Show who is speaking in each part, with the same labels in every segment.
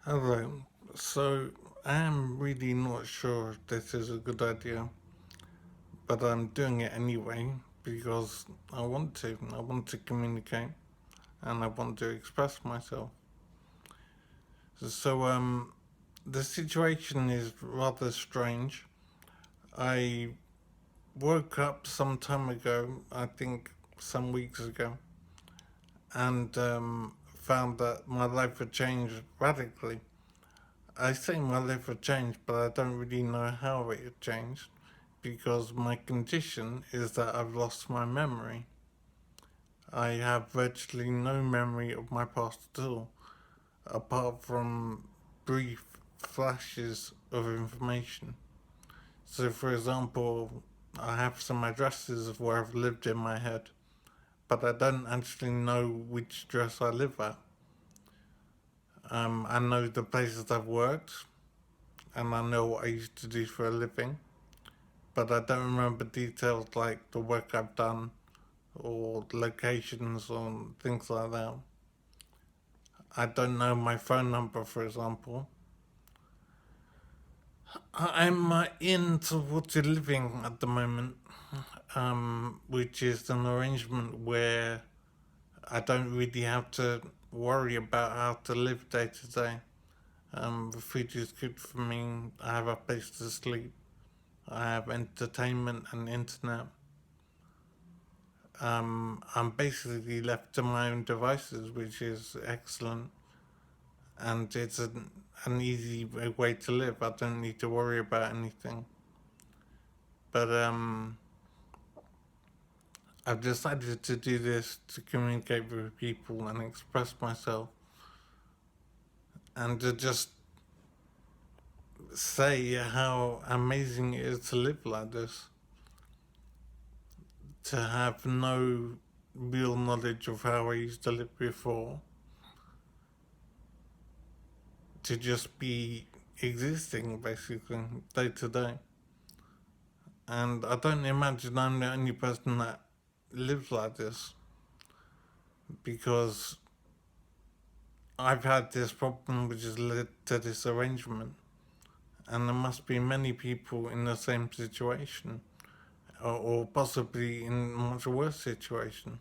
Speaker 1: Hello. So I am really not sure if this is a good idea, but I'm doing it anyway because I want to. I want to communicate and I want to express myself. So the situation is rather strange. I woke up some time ago, I think some weeks ago, and found that my life had changed radically. I say my life had changed, but I don't really know how it had changed because my condition is that I've lost my memory. I have virtually no memory of my past at all, apart from brief flashes of information. So, for example, I have some addresses of where I've lived in my head, but I don't actually know which address I live at. I know the places I've worked, and I know what I used to do for a living, but I don't remember details like the work I've done or locations or things like that. I don't know my phone number, for example. I'm in towards living at the moment, which is an arrangement where I don't really have to worry about how to live day to day. The food is good for me. I have a place to sleep. I have entertainment and internet. I'm basically left to my own devices, which is excellent, and it's an easy way to live. I don't need to worry about anything. But I've decided to do this to communicate with people and express myself, and to just say how amazing it is to live like this, to have no real knowledge of how I used to live before, to just be existing basically day to day. And I don't imagine I'm the only person that lives like this because I've had this problem which has led to this arrangement, and there must be many people in the same situation, or possibly in a much worse situation.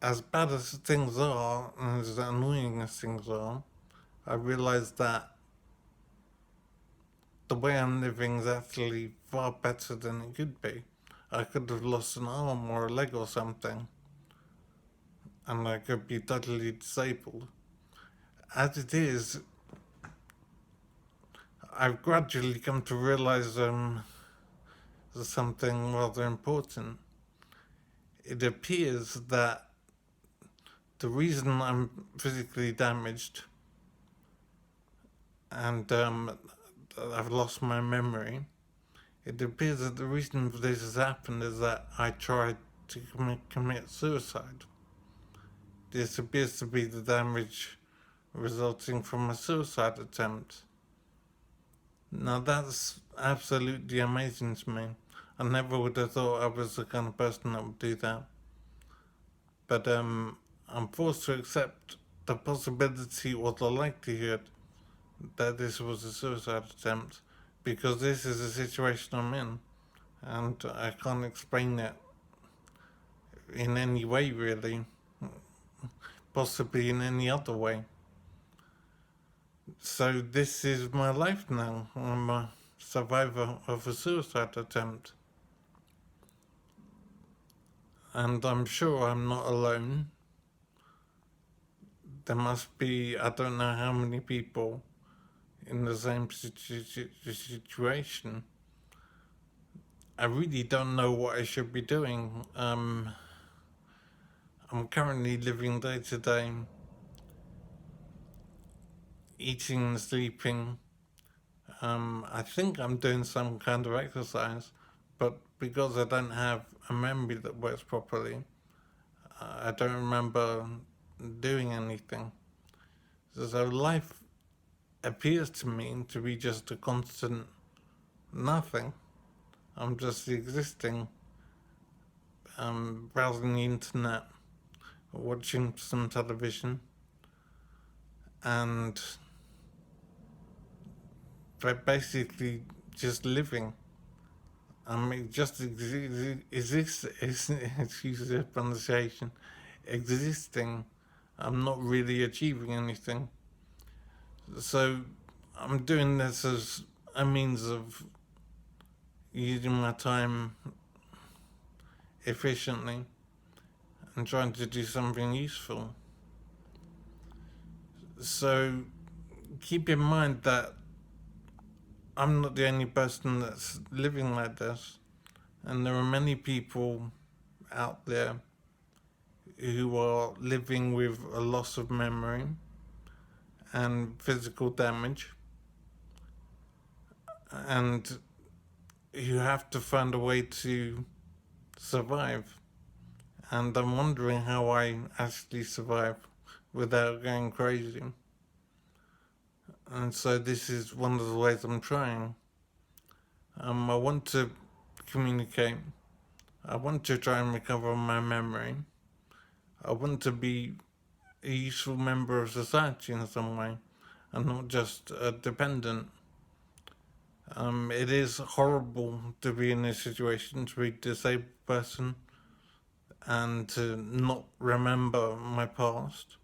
Speaker 1: As bad as things are, and as annoying as things are, I realise that the way I'm living is actually far better than it could be. I could have lost an arm or a leg or something, and I could be totally disabled. As it is, I've gradually come to realize something rather important. It appears that the reason I'm physically damaged and I've lost my memory, it appears that the reason for this has happened is that I tried to commit suicide. This appears to be the damage resulting from a suicide attempt. Now that's absolutely amazing to me. I never would have thought I was the kind of person that would do that. But I'm forced to accept the possibility or the likelihood that this was a suicide attempt because this is the situation I'm in and I can't explain it in any way really, possibly in any other way. So this is my life now. I'm a survivor of a suicide attempt, and I'm sure I'm not alone. There must be, I don't know how many people in the same situation. I really don't know what I should be doing. I'm currently living day to day, eating and sleeping. I think I'm doing some kind of exercise, but because I don't have a memory that works properly, I don't remember doing anything. So life appears to me to be just a constant nothing. I'm just existing, browsing the internet, watching some television, and they're basically just living. I mean, just exist, excuse the pronunciation, existing. I'm not really achieving anything. So I'm doing this as a means of using my time efficiently and trying to do something useful. So keep in mind that I'm not the only person that's living like this, and there are many people out there who are living with a loss of memory and physical damage, and who have to find a way to survive. And I'm wondering how I actually survive without going crazy. And so this is one of the ways I'm trying. I want to communicate. I want to try and recover my memory. I want to be a useful member of society in some way and not just a dependent. It is horrible to be in this situation, to be a disabled person and to not remember my past,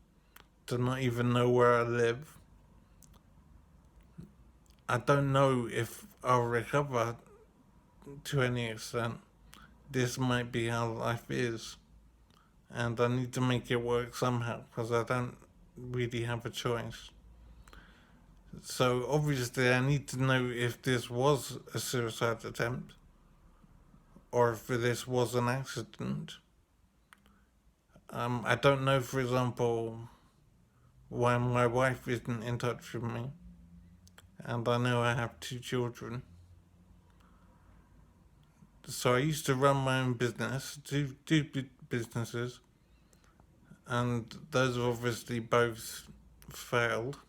Speaker 1: to not even know where I live. I don't know if I'll recover to any extent. This might be how life is, and I need to make it work somehow because I don't really have a choice. So obviously, I need to know if this was a suicide attempt or if this was an accident. I don't know, for example, why my wife isn't in touch with me, and I know I have 2 children. So I used to run my own business, two businesses, and those have obviously both failed.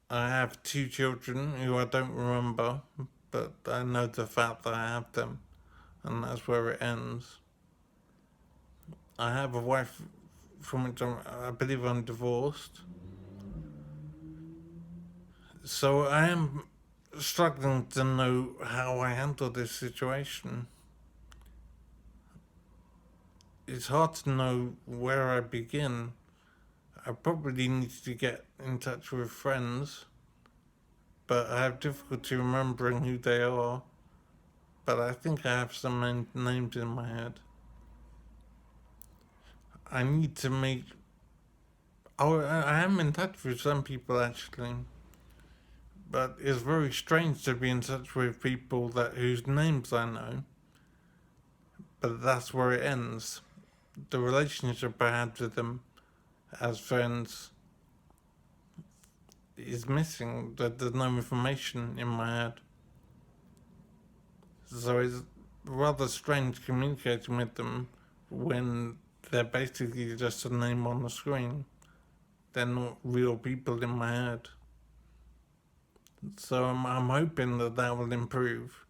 Speaker 1: I have 2 children who I don't remember, but I know the fact that I have them, and that's where it ends. I have a wife from which I believe I'm divorced. So I am struggling to know how I handle this situation. It's hard to know where I begin. I probably need to get in touch with friends, but I have difficulty remembering who they are. But I think I have some names in my head. I need to make. Oh, I am in touch with some people actually, but it's very strange to be in touch with people whose names I know. But that's where it ends. The relationship I had with them as friends is missing. That there's no information in my head. So it's rather strange communicating with them when they're basically just a name on the screen. They're not real people in my head. So I'm hoping that will improve.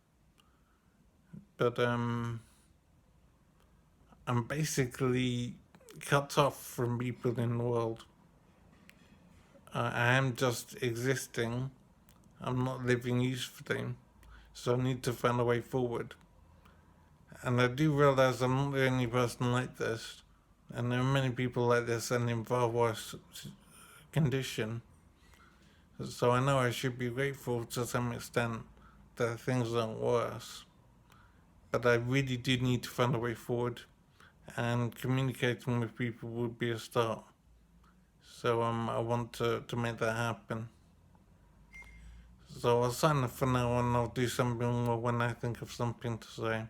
Speaker 1: But I'm basically cut off from people in the world. I am just existing. I'm not living usefully. So I need to find a way forward. And I do realize I'm not the only person like this. And there are many people like this and in far worse condition. So I know I should be grateful to some extent that things aren't worse. But I really do need to find a way forward, and communicating with people would be a start. So I want to make that happen. So I'll sign off for now and I'll do something more when I think of something to say.